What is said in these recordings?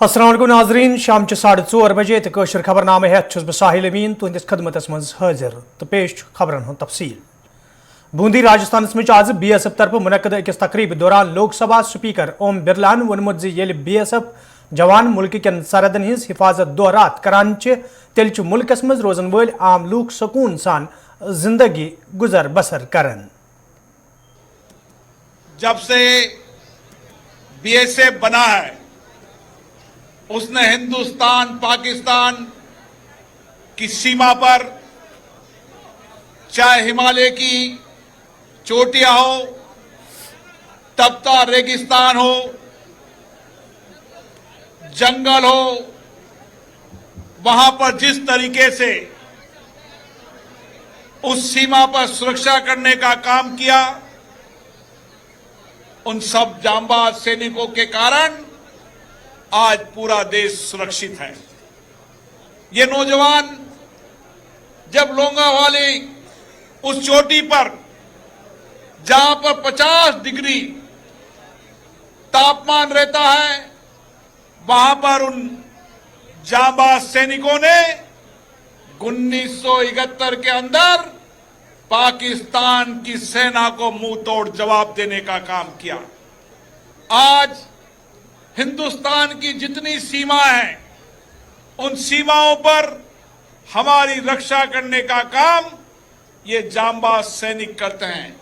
अस्सलाम वालेकुम नाजरीन शाम 4:30 बजे तशर खबरनामे हेत बह साहिल अमीन तुंदिस खदमत मज हाजिर तो पेश खबरन हूं तफसील। बूंदी राजस्थान मज आज BSF तरफ मुनक़द अकिस तकरीब दौरान लोकसभा स्पीकर ओम बिरलान वोनमुत ज़ BSF जवान मुल्क कन सरहदन हिंस हिफाजत दोहरात करान तेल मुल्कस मज रोजन वल आम लूक सकून सान जिंदगी गुजर बसर करन। जब से BSF बना है उसने हिंदुस्तान पाकिस्तान की सीमा पर चाहे हिमालय की चोटियां हो, तपता रेगिस्तान हो, जंगल हो, वहां पर जिस तरीके से उस सीमा पर सुरक्षा करने का काम किया, उन सब जांबाज सैनिकों के कारण आज पूरा देश सुरक्षित है। ये नौजवान जब लोंगावाली उस चोटी पर जहां पर 50 डिग्री तापमान रहता है, वहां पर उन जांबाज सैनिकों ने 1971 के अंदर पाकिस्तान की सेना को मुंह तोड़ जवाब देने का काम किया। आज हिंदुस्तान की जितनी सीमा है, उन सीमाओं पर हमारी रक्षा करने का काम ये जांबाज सैनिक करते हैं।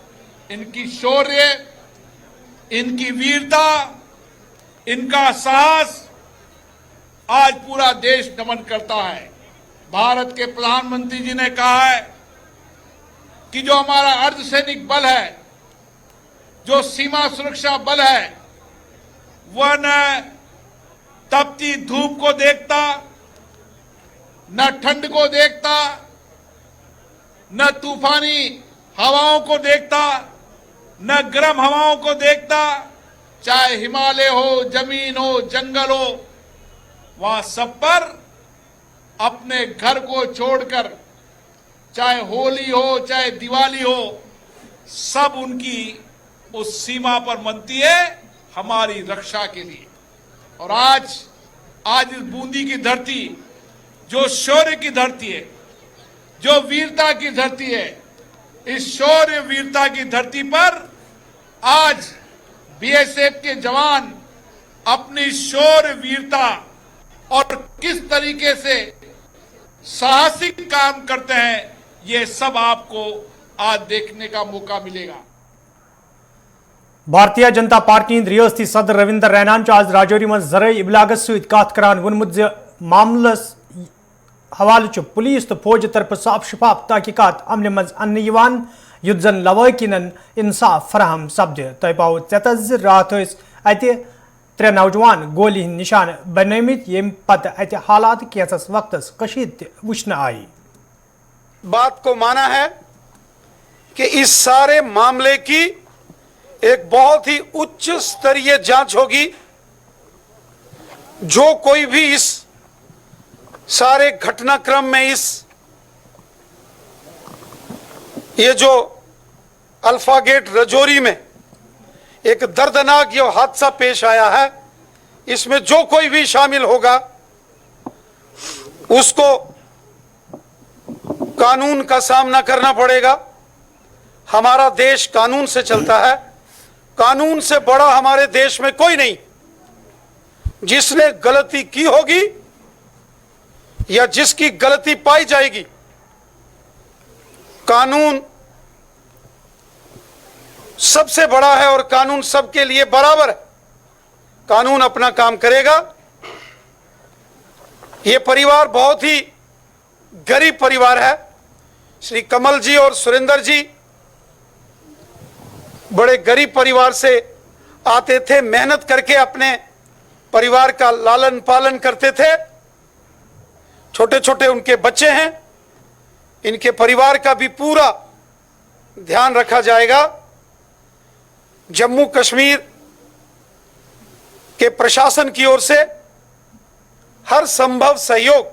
इनकी शौर्य, इनकी वीरता, इनका साहस आज पूरा देश नमन करता है। भारत के प्रधानमंत्री जी ने कहा है कि जो हमारा अर्धसैनिक बल है, जो सीमा सुरक्षा बल है, वह न तपती धूप को देखता, न ठंड को देखता, न तूफानी हवाओं को देखता, न गर्म हवाओं को देखता। चाहे हिमालय हो, जमीन हो, जंगल हो, वहां सब पर अपने घर को छोड़कर, चाहे होली हो, चाहे दिवाली हो, सब उनकी उस सीमा पर मनती है हमारी रक्षा के लिए। और आज इस बूंदी की धरती जो शौर्य की धरती है, जो वीरता की धरती है, इस शौर्य वीरता की धरती पर आज BSF के जवान अपनी शौर्य वीरता और किस तरीके से साहसिक काम करते हैं, ये सब आपको आज देखने का मौका मिलेगा। भारतीय जनता पार्टी रियासती सदर रविंदर रैनान आज राजौरी मज ज़राई इबलागस सत कत करान वोनमुत ज मामलस हवाले पुलिस तो फौज तरफ साफ शफाफ तहकीकात अमल मज अन्न युद्ध जन लवाकिन इंसाफ फराहम सपद। तह पाओ चतज रात अत 3 नौजवान गोली निशान बनमित यम पत अत हालात कैसस वक्तस कशीद वुचन आई। बात को माना है कि इस सारे मामले की एक बहुत ही उच्च स्तरीय जांच होगी। जो कोई भी इस सारे घटनाक्रम में ये जो अल्फा गेट राजौरी में एक दर्दनाक ये हादसा पेश आया है, इसमें जो कोई भी शामिल होगा उसको कानून का सामना करना पड़ेगा। हमारा देश कानून से चलता है, कानून से बड़ा हमारे देश में कोई नहीं। जिसने गलती की होगी या जिसकी गलती पाई जाएगी, कानून सबसे बड़ा है और कानून सबके लिए बराबर है। कानून अपना काम करेगा। ये परिवार बहुत ही गरीब परिवार है। श्री कमल जी और सुरेंद्र जी बड़े गरीब परिवार से आते थे, मेहनत करके अपने परिवार का लालन पालन करते थे। छोटे छोटे उनके बच्चे हैं। इनके परिवार का भी पूरा ध्यान रखा जाएगा। जम्मू कश्मीर के प्रशासन की ओर से हर संभव सहयोग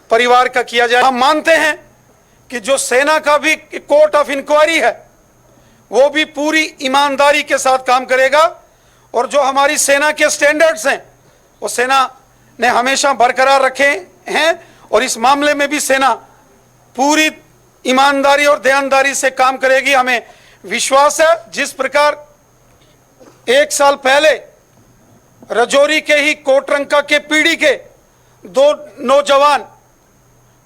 परिवार का किया जाए। हम मानते हैं कि जो सेना का भी कोर्ट ऑफ इंक्वायरी है, वो भी पूरी ईमानदारी के साथ काम करेगा और जो हमारी सेना के स्टैंडर्ड्स हैं और सेना ने हमेशा बरकरार रखे हैं और इस मामले में भी सेना पूरी ईमानदारी और ध्यानदारी से काम करेगी। हमें विश्वास है जिस प्रकार 1 साल पहले रजौरी के ही कोटरंका के पीढ़ी के 2 नौजवान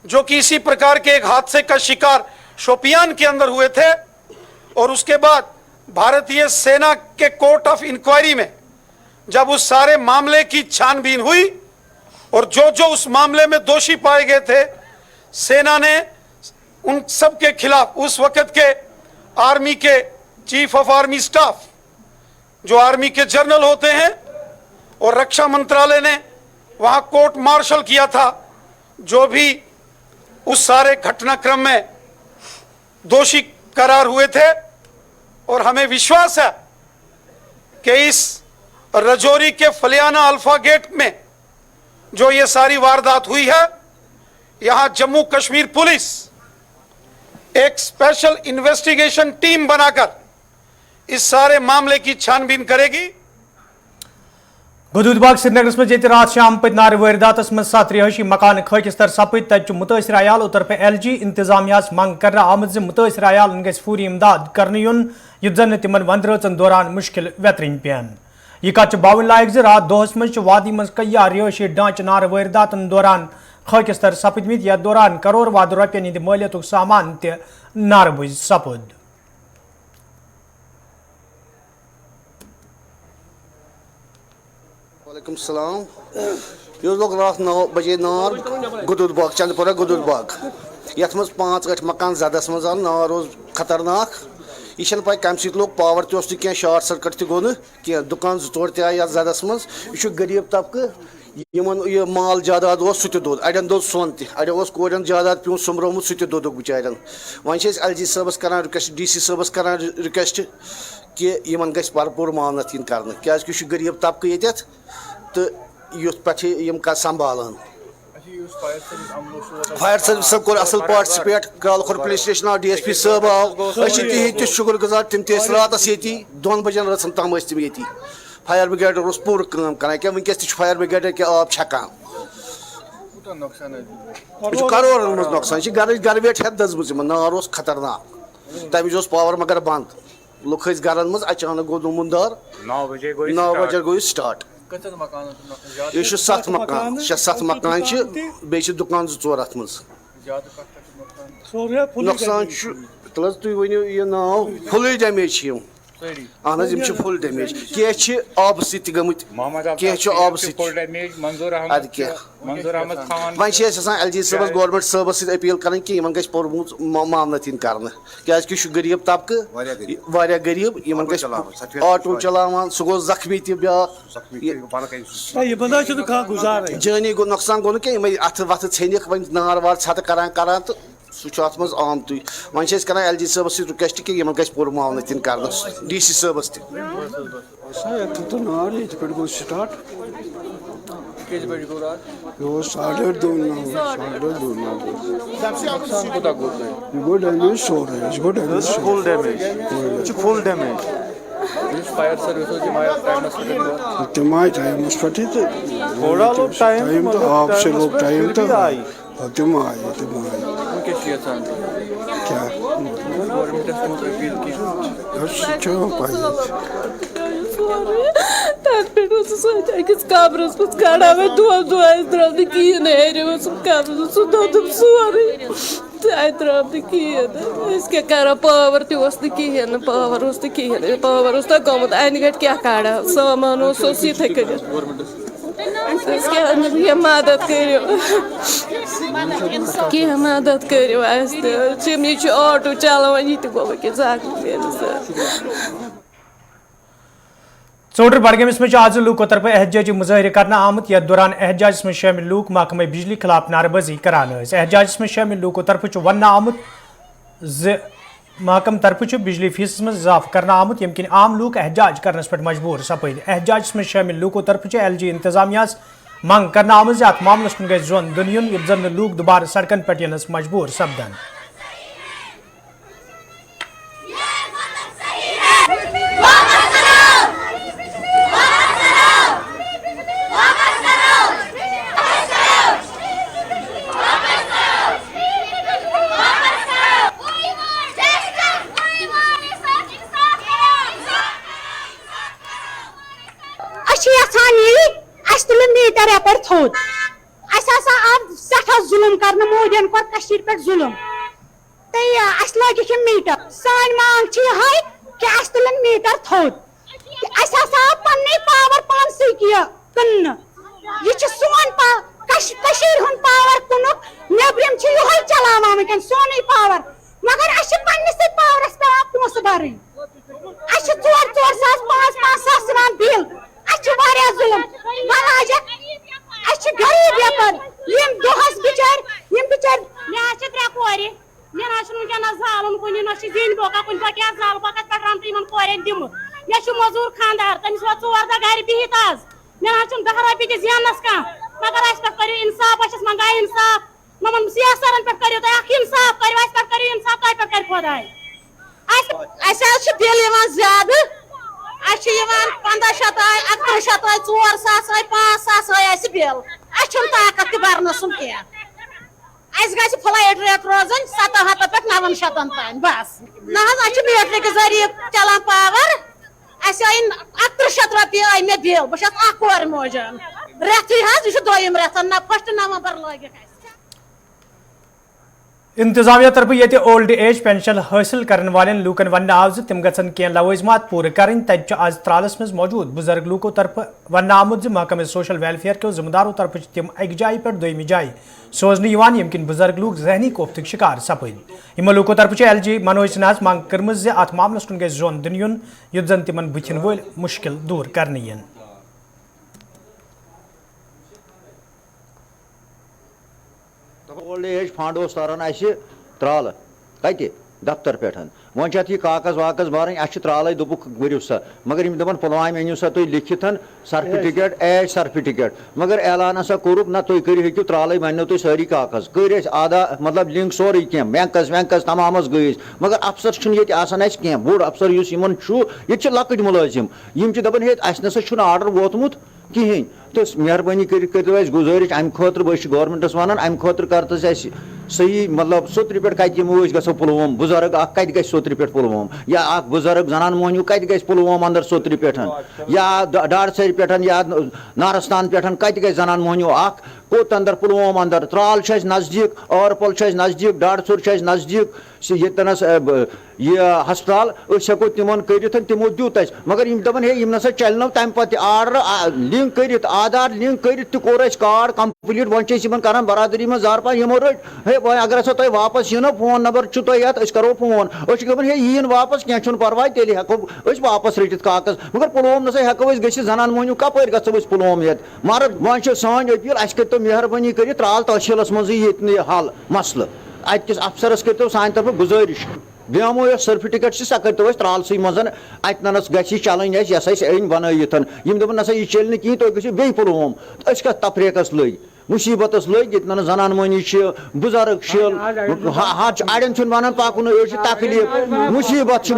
जो कि इसी प्रकार के एक हादसे का शिकार शोपियान के अंदर हुए थे और उसके बाद भारतीय सेना के कोर्ट ऑफ इंक्वायरी में जब उस सारे मामले की छानबीन हुई और जो जो उस मामले में दोषी पाए गए थे, सेना ने उन सब के खिलाफ उस वक्त के आर्मी के चीफ ऑफ आर्मी स्टाफ जो आर्मी के जनरल होते हैं और रक्षा मंत्रालय ने वहां कोर्ट मार्शल किया था जो भी उस सारे घटनाक्रम में दोषी करार हुए थे। और हमें विश्वास है कि इस रजौरी के फलियाना अल्फा गेट में जो ये सारी वारदात हुई है, यहां जम्मू कश्मीर पुलिस एक स्पेशल इन्वेस्टिगेशन टीम बनाकर इस सारे मामले की छानबीन करेगी। गदूदबाग श्रीनगर में जेत रात शाम पत नार वारदात में 7 रिहायशी मकान खकिस्तर सपद तत मुतासर अयालों तरफ LG इंतजामिया मंग कर आमद मुतासर अयालन गि फूरी इमदाद कर युत जन तिमन वंद रचन दौरान मुश्किल वेतरन पेन। यह कत बावन लायक ज रात दोहस मज वादी मज कया रिहायशी ढांच नार वारदातन दौरान खकिस्तर सपदमित यथ दौरान करोड़ वाद रुपयन हिंद मालियत सामान त नारबुज सपद। वालेकुम सलाम। यह लोग रात 9 बजे नार गदूदबाग चंदपुरा गदूदबाग यथ मज 5 8 मकान जदस मज आव नार रोज खतरनाक। यह पे कम सत लोग पावर तह शार्ट सर्किट तह कह दुकान 2 3 आए जदस मज। यह गरीब तबकह यह माल जायदाद सह दोद अड़न दोद सोन तड़ कोरन जायदाद पे सुमरोमुत सह दोद बिचारन। वन LG साहबस कर रिक्वेस्ट DC साहबस कर रिक्वेस्ट कि इन गि भरपूर मानत इन कर क्या गरीब तबकह ये तो युथ पे संभालान। फायर सर्विस कोर असल पार्टिसिपेट कालखोर पुलिस स्टेशन आव DSP साहब आव तिहद शुक्र गुजार तम रात ये 2 बजन रचन तम तम ये फायर ब्रिगेडर पूर कर क्या वनकस फायर ब्रिगेडर के आब छकान करोड़न मज नुकसान गर वेट हेत दजम नार खतरनाक। तम पावर मगर बंद लुक खस गरन मज अचानक गो नमुंदार 9 बजे गो स्टार्ट। यह 7 मकान 6-7 मकान बे दुकान 2-4 अत मज नुकसान तुम वनो यह नाव फुल डैमेज अहन फुल डैमेज कह आब सत गमत कह आब सत वन LG साहबस गवर्नमेंट साहबस अपील कर कि इन गि पुरमुत मामनत इन कर क्या गरीब तबकह गरीब इन गि आटो चलान सह गो जख्मी जानी गो नुकसान गो कह अथ वथ छनिक वन नार वार छत करान तो सह अत मज आमत। वन कर LG साहबस रिक्वेस्ट कि इन गि पुर मामनत इन कर DC साहबस फायर सर्विस तम आए टाइम पे थोड़ा लोग टाइम आपसे लोग टाइम तो तम आए क्या तथ पे अकिस कमरस मज कड़ा मे दह द्राव कहें हेर कमर सह दोदम सोरे अत द्राव क्या कर पावर तहन पावर कहें पावर तक गोमुत अन गट क्या कड़ा सामान ये कर मदद करो कह मदद करो ये आटो चलान यह गो जख्मी। चौडर बडगमस में आज लूकों तरफ एहतजाजी मुजाहरे करना आमत यथ दौरान एहतजाज में शामिल लूक महकमे बिजली खिलाफ नारेबाजी करान। एहतजाज में शामिल लूकों तरफ वन आमत महकम तरफ बिजली फीस में इजाफ करना आमत यम किन आम लूक एहतजाज करनस पे मजबूर सपद। एहतजाज में शामिल लूकों तरफ LG इंतजामिया मंग करना आमत अत मामलस कुन गई जोन दुन युत जन लूक दोबारा सड़कन पे यनस मजबूर सपदन। वापस यछान यी तुल मीटर यपर थोद आव सठा जुलुम कर मोदियन कोर कशीर पे जुलुम तो लगिक मीटर सान मांग कि तुलन मीटर थोद पन्ने पावर पानस कन्न यह सोन हुंद पावर कुनुक नबरम ये चलावान वनकन सोन पावर मगर पन्नस पावरस पे पोस भर 4-4 सास बिल जुलम गरीब यपर दोहस बिचार मे त्रे कोर मे वनकन जालन कुन ना दिन बोका कुन क्या जाल बोका पे रम कोर दिम मे मजूर खानदार तमिस वो 4 दह घर बिहित आज मे 10 रपी जेनस कह मगर पे करो इंसाफ मंगा इंसाफ ममन सियासरन पे करो तुम इंसाफ करो इंसाफ पे कर खुदाय बिल ज्यादा 1500 1100 4 सास 5 सास बिल ताकत भरन सुन क्या फ्लाइट रेट रोजन 700 पे 900 तान बस ना मीटर के जरिए चलान पावर 1100 रपी आई मे बिल बहुत कोर मोजन रेथी यह दोम रेत ना 1 नवंबर लगे इंतजामिया तरफ ये ओल्ड एज पेंशन हासिल करने वाले लूकन वन आव तम गन कह लवाजमात पूरे करें तज आज त्रालस मज मौजूद बुजुर्ग लूकों तरफ वन आमुत महकमे सोशल वेलफेयर के जिम्मेदारों तरफ तम अक जाय पे दोम जाय सोजन यमकिन बुजुर्ग लूक जहनी कोफ्त शिकार सपद इन लूकों तरफ LG मनोज सिन्हास मांग कर्म अत मामलस कुन गो जोन दिन युन युत जन तिमन बुथिन वोल मुश्किल दूर करने यन ओल्ड एज फंड तारान त्राल कत दफ्तर पे वो यह कागज वागज भरन त्राल दोपुक भरू सा मगर दपान पुलवाम अनिव सा तुम लिखित सर्टिफिकेट एज सर्टिफिकेट मगर ऐलान हसा कोरुक ना तुम करू त्राल बनो तुम सारी कागज कर आधा मतलब लिंक सोरे कह बैंकस वैंकस तमाम गई मगर अफसर कह बोड़ अफसर ये लकट मुलाजिम दपान असा आर्डर वोतमुत कहें तो मेहरबानी करो गुजारिश अम खुद गवर्नमेंटस वन अम खुद कर सही मतलब सोत्र पे कत गो पुलवम बुजुर्ग कत ग सोत्र पे पुलवम या बुजुर्ग जनान मोहनू कत ग पुलवम अंदर सोत्र पे या डाड़सर पे या नारस्तान पे कत ग जनान मोहनू कोत अंदर पुलवम अंदर त्राल नजदीक औरपल नजदीक डाड़सुर नजदीक यस यह हस्पताल हेको तिमन कर तिमो दुत मगर दपान हे नसा चल नो तम पे आर्डर लिंक कर आधार लिंक कर कोर कार्ड कम्प्लीट वन कर बरादरी में जार पान यमो रट हे अगर हसा तुम वापस यीनो फोन नंबर तुम करो फोन दपान हे यीन वापस कह परवाह तेल हेको वापस रटित कागज मगर पुलवम नसा हेको गि जनान मोहनू कपर गो पुलवम ये मगर वो सान अपील अस कर मेहरबानी कर त्राल तहसीलस मज ये हल मसल अतकिस अफसरस करो सान तरफ गुजारिश बेमो सर्टिफिकेट सह करो त्राल मज अतनस ग चलन यस अन बनत दपान नसा यह चल कहीं तुम गो बे पुलवम कत तफरीकस लग मुसीबत लग ये जनान मोहनी बुजुर्ग अड़न वन पकुन तकलीफ मुसीबत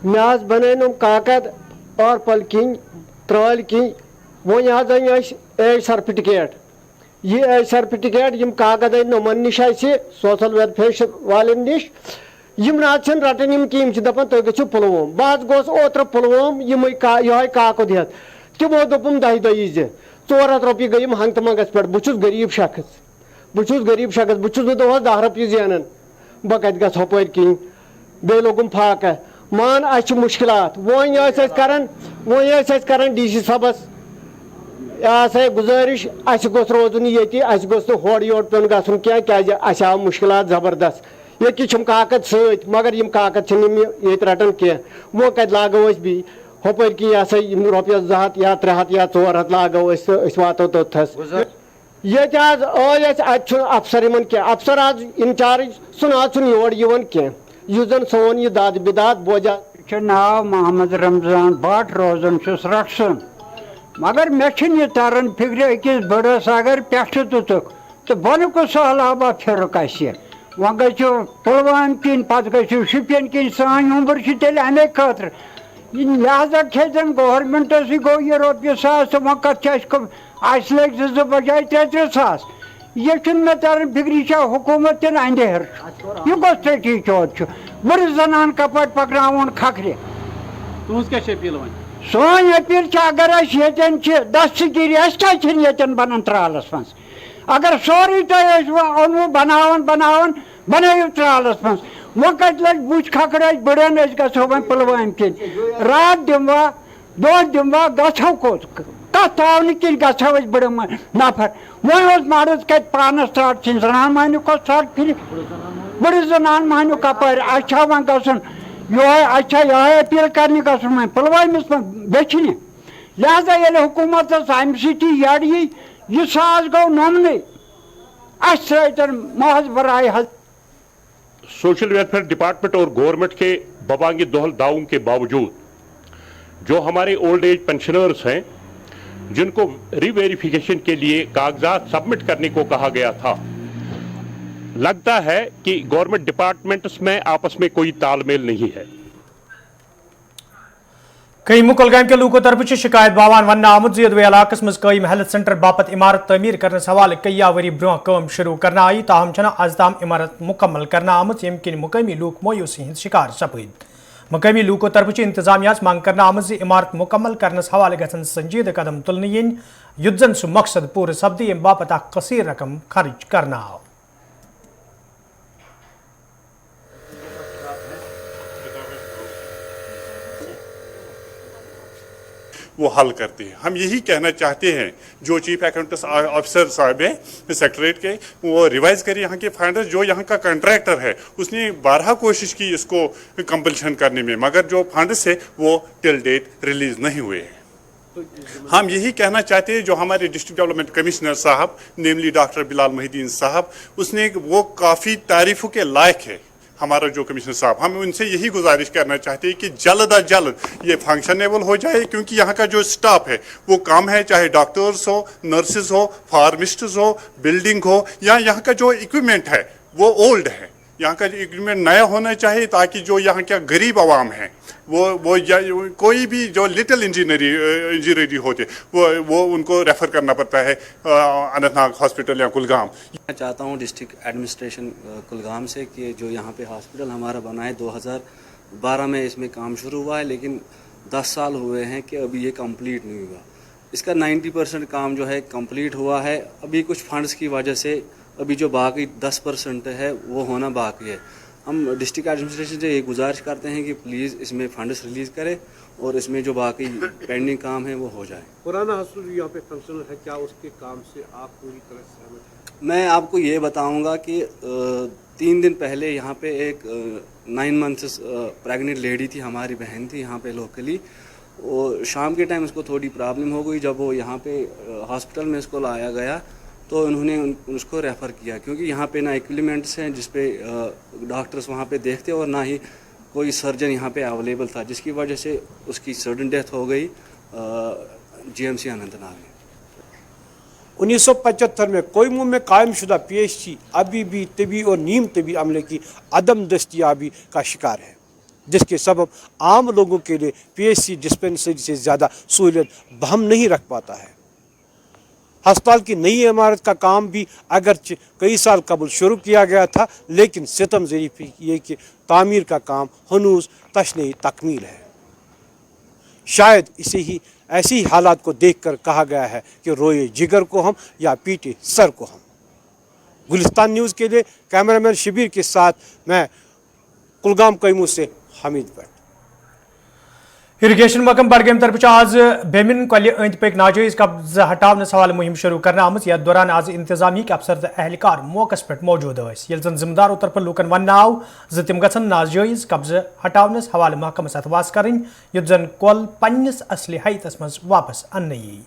मे बन काकद और पल किन त्राल किन वो एज सर्टिफिकेट ये एज सर्टिफिकेट यम कागज नमन निश सोशल वेलफेयर वाले निश रटन कम दपान तुम गो पुलवम बह गोस ओत्र पुलवम ये काकद हेत तमो दोपम 10 दह 400 रपी गई हंगत मंगस पे बहुत गरीब शख्स बहुत दोहस 10 रपी जेनन बह कत गस हपर कहीं बे लोगम फाका मान अ मुश्किलात वो कर DC साहबस यह गुजारिश अस गोस रोजन ये गोस होड़ योड़ पेन गन क्या आव मुश्किलात जबरदस्त ये काकद सत मगर यम काकद ये रटन कह वो कत लागो बी हपर कि यह रोपियस 2 हथ या 3 हथ या 4 हथ लागो वातो तोथस ये अफसर इन कह अफसर आज इंचार्ज सुन आज योर कह जन सोन यह दाद बिदात बोजा नाव मोहम्मद रमजान भट रोजन रटसन मगर मे तरन फिक्र अकिस बड़स अगर पे तुतुक तो बन को सहलाबा फिर वो गो पुलवाम किन पे गो शुपियन किन सान उम्र तेल अमे खतर लिहाजा खेजन गवर्नमेंटस गो ये रोपये सास तो वो कत लग 2 बजाय 3 सास ये मे तरन फिक्र हुकूमत तिन अंधेर यह गोस टी चौथ बड़ जनान कपट पकन खखरे तुज क्या अपील वन سون अपील अगर दस्तगीरी क्या बन त्रالس मं अगर सौरी तुम बनावन बनू त्रالس मं वो कत लग बुझ खकड़ बड़न गो वो पुलवाम किन रात दिमवा दो दिमवा गो कोत कत तावन किन गो बड़ नफर वो मर्द कत पानस त्राट जनान महनू को त्राट फिर बड़ जनान महनू कपर अच्छा वो गन यह अपील करने गो पुलवामस मं बेचने लिहाजा ये हुकूमत अम सड़ यह साज गो नमन महज बराए सोशल वेलफेयर डिपार्टमेंट और गवर्नमेंट के बबांगी दोहल दावों के बावजूद जो हमारे ओल्ड एज पेंशनर्स हैं जिनको रीवेरिफिकेशन के लिए कागजात सबमिट करने को कहा गया था, लगता है कि गवर्नमेंट डिपार्टमेंट्स में आपस में कोई तालमेल नहीं है। कई कुलगाम के लूकों तरफ शिकायत बावान वन आमुद जदवे इलाकस मज कईम हेल्थ सेंटर बापत इमारत तमीर करने हवाले कई वरी ब्रोह कम शुरू करना आई, ताहम छना आज ताम इमारत मुकम्मल करना आमुद यम किन मुकामी लूक मोयूसी हिंद शिकार सपद। मुकामी लूकों तरफ इंतजामिया मांग करना आमुद इमारत मुकम्मल करने हवाले गसन संजीद कदम तुलन इन युद्धन सु मकसद पूरे सब्दी यम बापत कसीर रकम खर्च करना। वो हल करते हैं। हम यही कहना चाहते हैं जो चीफ अकाउंटेंट ऑफिसर साहब हैं सेक्रेटरीट के, वो रिवाइज करें यहाँ के फंड्स। जो यहाँ का कॉन्ट्रैक्टर है उसने 12 कोशिश की इसको कंपल्शन करने में, मगर जो फंड्स है वो टिल डेट रिलीज नहीं हुए हैं। हम यही कहना चाहते हैं जो हमारे डिस्ट्रिक्ट डेवलपमेंट कमिश्नर साहब नेमली डॉक्टर बिलाल मोहिद्दीन साहब, उसने वो काफ़ी तारीफों के लायक है हमारा जो कमिश्नर साहब। हम उनसे यही गुजारिश करना चाहते हैं कि जल्द अज जल्द ये फंक्शनेबल हो जाए, क्योंकि यहाँ का जो स्टाफ है वो कम है, चाहे डॉक्टर्स हो, नर्सेज हो, फार्मिस्ट्स हो, बिल्डिंग हो, या यहाँ का जो इक्विपमेंट है वो ओल्ड है। यहाँ का इक्विपमेंट नया होना चाहिए ताकि जो यहाँ का गरीब आवाम है वो कोई भी जो लिटिल इंजीनियरिंग होते वो उनको रेफर करना पड़ता है अनंतनाग हॉस्पिटल या कुलगाम। मैं चाहता हूँ डिस्ट्रिक्ट एडमिनिस्ट्रेशन कुलगाम से कि जो यहाँ पे हॉस्पिटल हमारा बना है 2012 में इसमें काम शुरू हुआ है, लेकिन 10 साल हुए हैं कि अभी ये कंप्लीट नहीं हुआ। इसका 90% काम जो है कंप्लीट हुआ है। अभी कुछ फंड्स की वजह से अभी जो बाकी 10% है वो होना बाकी है। हम डिस्ट्रिक्ट एडमिनिस्ट्रेशन से ये गुजारिश करते हैं कि प्लीज़ इसमें फंड्स रिलीज़ करें और इसमें जो बाकी पेंडिंग काम है वो हो जाए। पुराना हॉस्पिटल यहाँ पे फंक्शनल है, क्या उसके काम से आप पूरी तरह सहमत हैं? मैं आपको ये बताऊंगा कि 3 दिन पहले यहाँ पे एक 9 मंथ्स प्रेग्नेंट लेडी थी, हमारी बहन थी यहाँ पे लोकली। और शाम के टाइम उसको थोड़ी प्रॉब्लम हो गई। जब वो यहाँ पे हॉस्पिटल में इसको लाया गया तो उन्होंने उसको रेफ़र किया, क्योंकि यहाँ पे ना इक्विपमेंट्स हैं जिस पे डॉक्टर्स वहाँ पे देखते और ना ही कोई सर्जन यहाँ पे अवेलेबल था, जिसकी वजह से उसकी सडन डेथ हो गई जीएमसी अनंतनाग में। 1975 में कोयमू में कायम शुदा PHC अभी भी तबी और नीम तबी अमले की अदम दस्तियाबी का शिकार है, जिसके सबब आम लोगों के लिए PHC डिस्पेंसरी से ज़्यादा सहूलियत बहम नहीं रख पाता है। अस्पताल की नई इमारत का काम भी अगरचे कई साल कबल शुरू किया गया था, लेकिन सितम ज़रीफ़ी ये कि तामीर का काम हनूज तशने तकमील है। शायद ऐसे ही हालात को देखकर कहा गया है कि रोए जिगर को हम या पीटे सर को हम। गुलिस्तान न्यूज़ के लिए कैमरामैन शबीर के साथ मैं कुलगाम कैमू से हामिद भट्ट। इरिगेशन महकम बडगाम तरफ आज बेमिन कल अंद पक नाजायज कब्जा हटाने हवाले मुहिम शुरू करना आमत। यथ दौरान आज इंतजामी के अफसर तो एहलकार मौकस पे मौजूद यह जिम्मेदारों तरफ लूकन वन आव ज तिम गन नाजायज कब्जा हटाने हवाले महकमस अथवास कर युथ जन कल पन्निस असली हैतस मज वापस अन्न यी।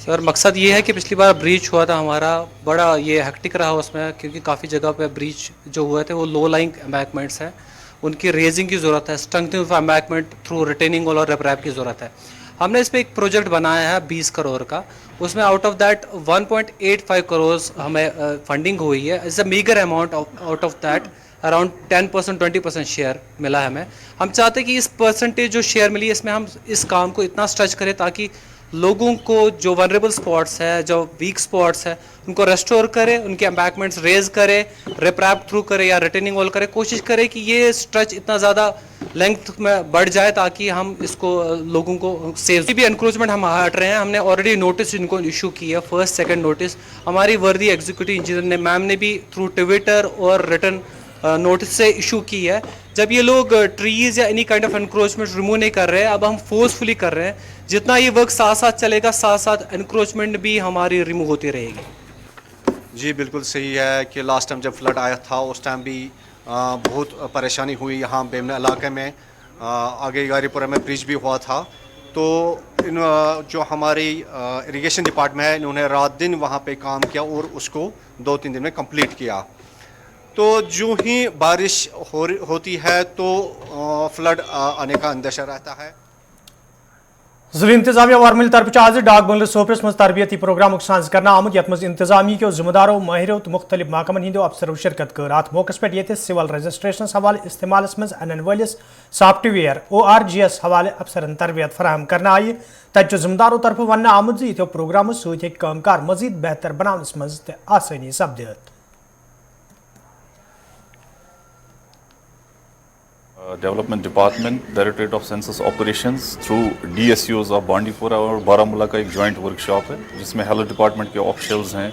सर मकसद ये है कि पिछली बार ब्रीच हुआ था हमारा, बड़ा ये हेक्टिक रहा उसमें, क्योंकि काफ़ी जगह पे ब्रीच जो हुए थे वो लो लाइंग एम्बैंकमेंट्स हैं, उनकी रेजिंग की ज़रूरत है, strengthening of embankment through retaining wall और रिपरैप की ज़रूरत है। हमने इस पर एक प्रोजेक्ट बनाया है 20 करोड़ का, उसमें आउट ऑफ दैट 1.85 करोड़ हमें फंडिंग हुई है। It's a meagre amount. Out of that around 10% 20% share मिला है हमें। हम चाहते हैं कि इस परसेंटेज जो शेयर मिली इसमें हम इस काम को इतना स्ट्रेच करें ताकि लोगों को जो वनरेबल स्पॉट्स है, जो वीक स्पॉट्स है, उनको रेस्टोर करे, उनके एम्बैंकमेंट्स रेज करे, रिप्रैप थ्रू करे या रिटेनिंग वॉल करे, कोशिश करे कि ये स्ट्रेच इतना ज़्यादा लेंथ में बढ़ जाए ताकि हम इसको लोगों को सेव भी एनक्रोचमेंट हम हट रहे हैं. हमने ऑलरेडी नोटिस इनको इशू किया, फर्स्ट सेकंड नोटिस. हमारी वर्दी एग्जीक्यूटिव इंजीनियर ने, मैम ने भी थ्रू ट्विटर और रिटन नोटिस से इशू की है. जब ये लोग ट्रीज या any kind of encroachment remove नहीं कर रहे हैं, अब हम फोर्सफुली कर रहे हैं. जितना ये वर्क साथ साथ चलेगा, साथ साथ एनक्रोचमेंट भी हमारी रिमूव होती रहेगी. जी बिल्कुल सही है कि लास्ट टाइम जब फ्लड आया था उस टाइम भी बहुत परेशानी हुई यहाँ बेमना इलाके में. आगे गारीपुरा में ब्रिज भी हुआ था. तो इन जो हमारी इरिगेशन डिपार्टमेंट है, इन्होंने रात दिन वहाँ पे काम किया और उसको 2-3 दिन में कंप्लीट किया. तो जो ही बारिश होती है तो फ्लड आने का अंदेशा रहता है. ज़िला इंतजामिया वारमिल तरफ आज डाक बंगल सोपरस मज तरबियती प्रोग्राम साज करना आमुत यथ मज इंतजामी के जिम्मेदारों माहिरों तो मुख्तलिफ महकमन हिंदो अफसरों शिरकत कर. अत मौके पे सिविल रजिस्ट्रेशन हवाले इस्तेमाल मज अनन वलिस सॉफ्टवेयर ORGS हवाले अफसरन तरबियत फराहम करना आई. तत जिम्मेदारों तरफ वन आमुत यो प्रोग्राम सत कामकार मजीद बेहतर बनाने मज आसानी सपदत. Development department, directorate of census operations through DSUs ऑफ बांडीपुरा और बारामूला का एक जॉइंट वर्कशॉप है जिसमें हेल्थ डिपार्टमेंट के ऑफिशियल्स हैं,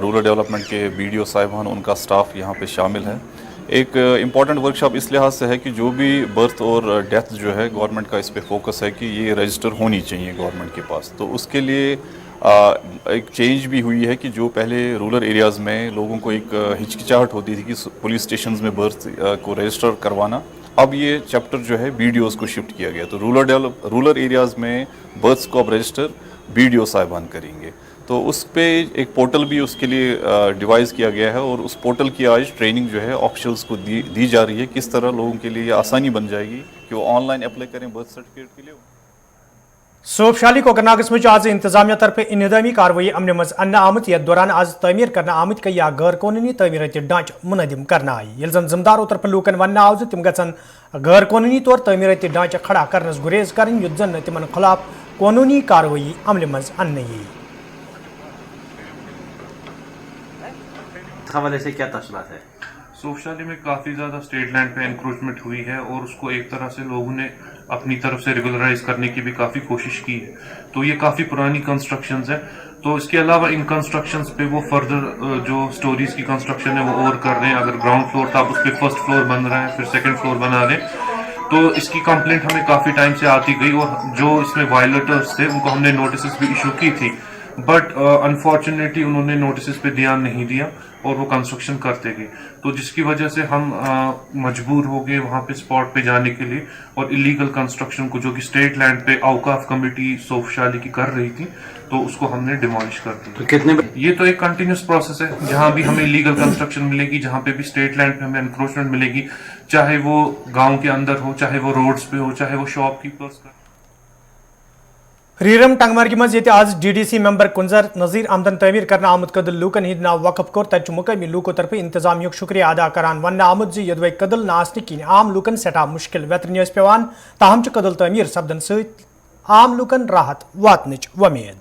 रूरल डेवलपमेंट के BDO साहिबान, उनका स्टाफ यहाँ पे शामिल है. एक इम्पॉर्टेंट वर्कशॉप इस लिहाज से है कि जो भी बर्थ और डेथ जो है गवर्नमेंट का इस पे फोकस है कि ये रजिस्टर होनी चाहिए गवर्नमेंट के पास. तो उसके लिए एक चेंज भी हुई है कि जो पहले रूरल एरियाज़ में लोगों को एक हिचकिचाहट होती थी कि पुलिस स्टेशंस में बर्थ को रजिस्टर करवाना, अब ये चैप्टर जो है BDOs को शिफ्ट किया गया. तो रूरल एरियाज़ में बर्थ्स को अब रजिस्टर BDO साहिबान करेंगे. तो उस पे एक पोर्टल भी उसके लिए डिवाइस किया गया है और उस पोर्टल की आज ट्रेनिंग जो है ऑफिशियल्स को दी जा रही है. किस तरह लोगों के लिए आसानी बन जाएगी कि वो ऑनलाइन अप्लाई करें बर्थ सर्टिफिकेट के लिए. सोपशाली कोकरनागस में आज इंतजामिया तरफ इनदामी कार्रवाई अमन मज अन्न आमत यथ दौरान आज तमीर करना आमत कई या गैर कानूनी तमीरती ढांच मुनदिम करना आई. ये जन जिम्मेदारों तरफ लूकन वन आव तम गन गैर कानूनी तौर तमीरती ढांचा खड़ा करनस गुरेज कर युद्ध जन तिमन खिलाफ कानूनी कार्रवाई अमल मज अन्न यी. हवाले से क्या तफसीलात है? सोपशाली में काफ़ी ज़्यादा स्टेट लैंड पे एनक्रोचमेंट हुई है और उसको एक तरह से लोगों ने अपनी तरफ से रेगुलराइज करने की भी काफ़ी कोशिश की है. तो ये काफ़ी पुरानी कंस्ट्रक्शंस है. तो इसके अलावा इन कंस्ट्रक्शंस पे वो फर्दर जो स्टोरीज की कंस्ट्रक्शन है वो और कर रहे हैं. अगर ग्राउंड फ्लोर था उस पर फर्स्ट फ्लोर बन रहा है, फिर सेकेंड फ्लोर बना रहे हैं. तो इसकी कंप्लेंट हमें काफ़ी टाइम से आती गई और जो इसमें वायलेटर्स थे उनको हमने नोटिस भी इशू की थी. बट अनफॉर्चुनेटली उन्होंने नोटिस पे ध्यान नहीं दिया और वो कंस्ट्रक्शन करते गए. तो जिसकी वजह से हम मजबूर हो गए वहाँ पे स्पॉट पे जाने के लिए और इलीगल कंस्ट्रक्शन को जो कि स्टेट लैंड पे औकाफ कमेटी सोपशाली की कर रही थी तो उसको हमने डिमोलिश कर दिया. तो कितने ये तो एक कंटिन्यूस प्रोसेस है. जहाँ भी हमें इलीगल कंस्ट्रक्शन मिलेगी, जहाँ पे भी स्टेट लैंड पे हमें एनक्रोचमेंट मिलेगी, चाहे वो गाँव के अंदर हो, चाहे वो रोड्स पे हो, चाहे वो शॉपकीपर्स का. रीरम टंगमर्गी मज ये आज DDC मेंबर कुंजर नज़ीर आमदन तमीर करना आमुद कदल लूकन हिंद नाव वक़फ कोर तच मुकामी लूको तरफ इंतजामिया शुक्रिया अदा करान वन आमुद जी यदवे कदल नासने किन आम लूकन सटा मुश्किल वेतरन पेवान ताहम कदल तमीर सपदन सत आम लूकन राहत वातनच वमेद.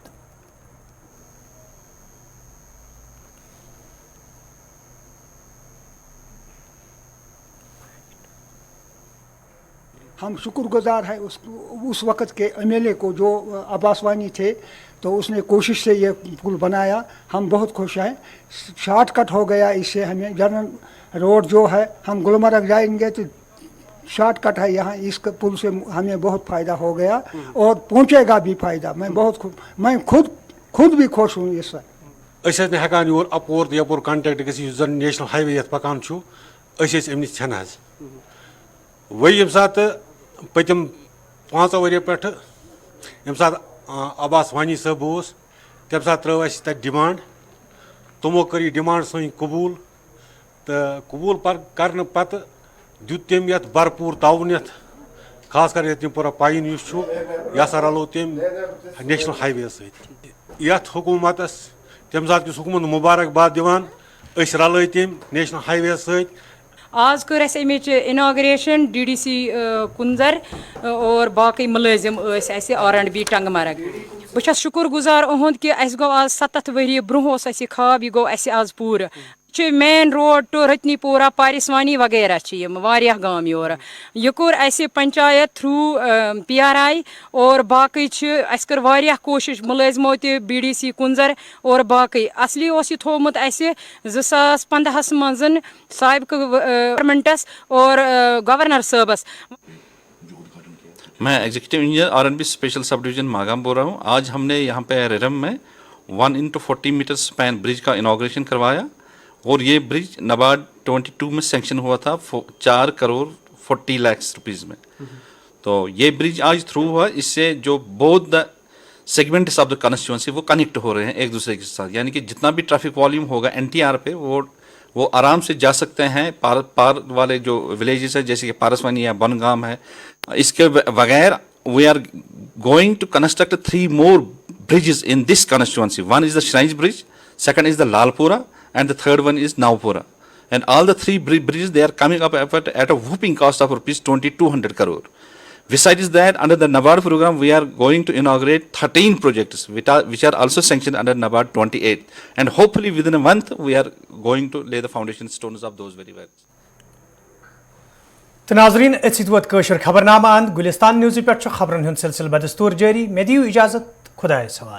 हम शुक्रगुजार हैं उस वक़्त के MLA को जो अब्बास वानी थे, तो उसने कोशिश से ये पुल बनाया. हम बहुत खुश हैं. शॉर्टकट हो गया इससे. हमें जनरल रोड जो है हम गुलमर्ग जाएंगे तो शॉर्टकट है यहाँ. इस पुल से हमें बहुत फ़ायदा हो गया और पहुँचेगा भी फ़ायदा. मैं खुद भी खुश हूँ इससे. अस हेकान योर अपोर तो यपोर कंटेक्ट गि जन नेशनल हाईवे ये पकान अमि छन वही ये सात पतम 5 वरियो पे ये सात अब्बास वानी साहब तम सात त्रो अस डिमांड. तमो कर डिमांड सी कबूल तो कबूल कर पत दुत तम ये भरपूर ताउनियत. खास कर पूरा पाइन यह रलो तम नेशनल हाईवे सत हुकूमत तम सात हुकूमत मुबारकबाद दिवान. रल तम नेशनल हाईवे सत. आज कर अमिच इनाग्रेशन DDC कुंजर और बाकी मुलाजिम R&B टंगमर्ग. بہٕ چھَس شُکُر گُزار اُہُنٛد کہِ اَسہِ گوٚو آز 7 ؤری برٛونٛہہ اوس اَسہِ یہِ خواب یہِ گوٚو اَسہِ آز پوٗرٕ چھِ مین روڈ ٹُو رتنی پورہ پارسوانی وغیرہ چھِ یِم واریاہ گام یورٕ یہِ کوٚر اَسہِ panchayat through P R I اور باقٕے چھِ اَسہِ کٔر واریاہ کوٗشِش مُلٲزمو تہِ بی ڈی سی کُنزر اور باقٕے اصلی اوس یہِ تھوٚومُت اَسہِ 2015 منٛز سابقہٕ گورمنٹس اور گورنر صٲبس. میں executive engineer R N B special sub division Magam بول رہا ہوں. آج ہم نے یہاں پہ ریرم میں 1x40 میٹر سپین برج کا انوگریشن کروایا اور یہ برج نبارڈ 22 میں سینکشن ہوا تھا 4 کروڑ 40 لاکھ روپیز میں. تو یہ برج آج تھرو ہوا, اس سے جو بہت سیگمنٹس آف دا کانسٹیچوئنسی وہ کنیکٹ ہو رہے ہیں ایک دوسرے کے ساتھ, یعنی کہ جتنا بھی ٹریفک والیوم ہوگا این ٹی آر پہ وہ آرام سے جا سکتے ہیں. پار والے جو ولیجز ہیں جیسے کہ پارسوانی ہے, بنگام ہے, اس کے بغیر we are going to construct 3 more bridges in this constituency. One is the Shrines Bridge, second is the Lalpura, and the third one is Naupura. And all the 3 bridges, they are coming up at a whooping cost of rupees 2200 crore. Besides that, under the NABARD program, we are going to inaugurate 13 projects which are also sanctioned under NABARD 28. And hopefully within a month, we are going to lay the foundation stones of those very works. تو ناظرین اتھ ووت کٲشُر خبرنامہ اند گُلستان نیوزِ پٮ۪ٹھ چھُ خبرن ہُنٛد سلسلہٕ بدستور جٲری. مےٚ دِیِو اجازت, خۄدایَس حوالہٕ.